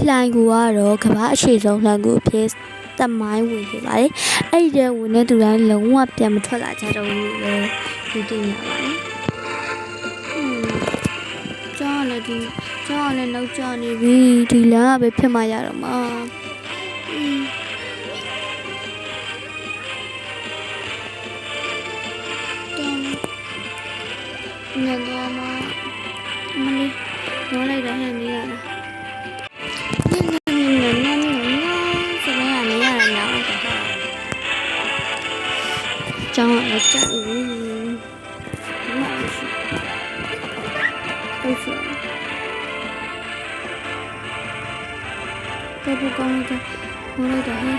လှိုင်ကူကတော့ကမ္ဘာအရှိဆုံးလှိုင်ကူအဖြစ်သမိုင်းဝင်ခဲ့ပါတယ်အဲ့ဒီတဲ့ဝင်တဲ့သူတိုင်းလုံးဝပြန်မထွက်လာကြတော့ဘူးလို့ဒီတင်ရပါတယ်ကျောင်းလည်းနောက်ကျနေပြီဒီလမ်းကပဲဖြစ်မှရတော့မှာညနေမှာမလေးnói lại đó là như là sao mấy anh ấy là nào cho nó chạy đúng rồi tôi phụ con cho nói lại đó ha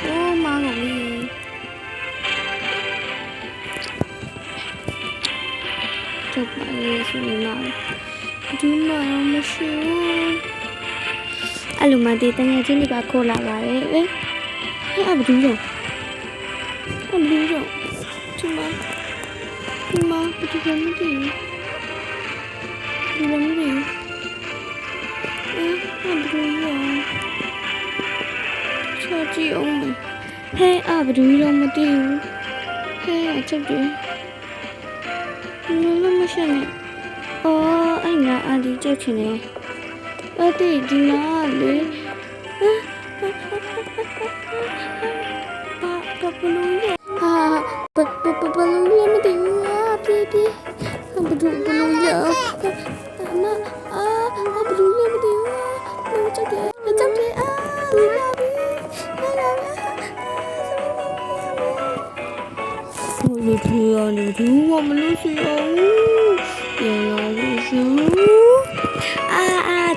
ô má ngủ đi chụp lại xuống lạiဒီမှာမရှိဘူးအဲ့လိုမှတည်တငယ်ချင်းတွေကခေါ်လာပါတယ်ဟဲ့အဘဒူးတော့ဒီမှာဘယ်သူမှမသိဘူးဒီမှာမသိဘူးအဘဒူးတော့ချာကြည့်အောင်ဟဲ့အဘဒူးတော့မသိဘူးဟဲ့အချက်တွေလုံးမရှိနဲ့အော်အဲ့ငါအန်ဒီကြက်ချင်တယ်အဲ့ဒီနာလေပပလုံးရဟာပလုံးရမသိဘူးပြေဘဒူပလုံးရမဘဒူရမသိဘူးချက်တယ်လူလာပြီလူထီအောင်လူထီဝမလို့ရှိအောင်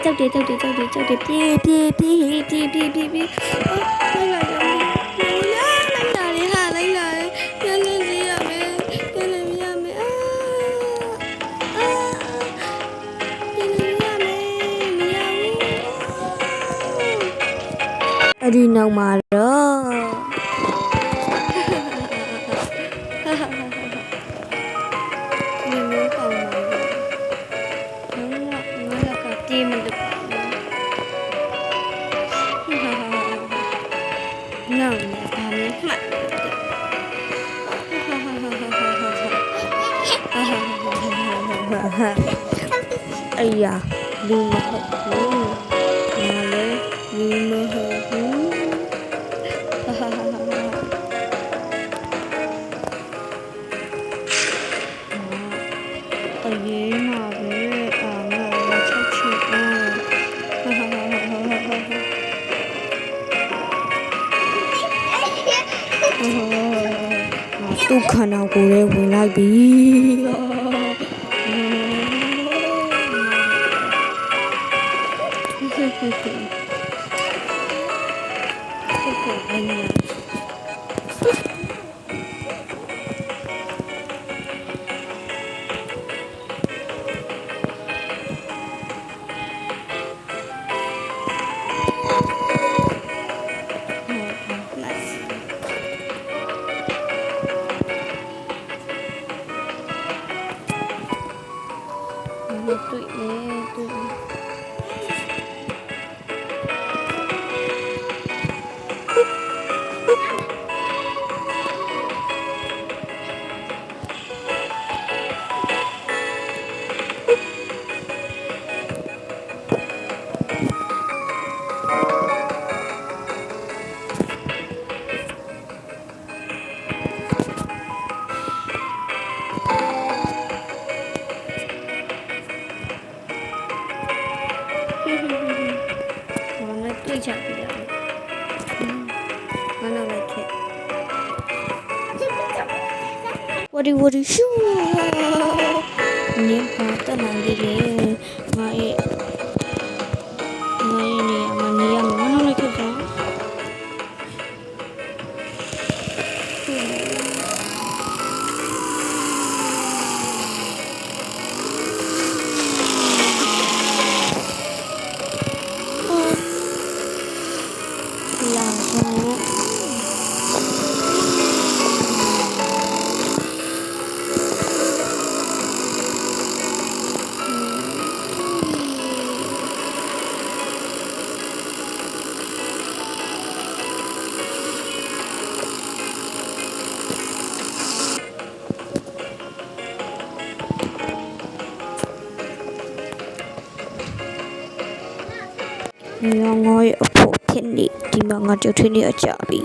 ကြောက်တယ်ပြေလိုက်လာတယ်ဟာလိုက်လာတယ်ပြန်နေစီရမယ်ပြန်နေရမယ်ပြန်နေရမယ်မရဘူးအဲ့ဒီနောက်မှာတော့哎呀，你们好酷！哪嘞？你们好酷！哈哈哈哈哈！哎呀妈呗，啊妈，我出去啊！哈哈哈哈哈哈！都看到过来回来比。我的咻！你把这哪里嘞？我也你呀，我弄来干啥？ ငါရဲ့အဖို့ဖြစ်နေဒီမှာငါကြောက်ထွေးနေအကြပြီ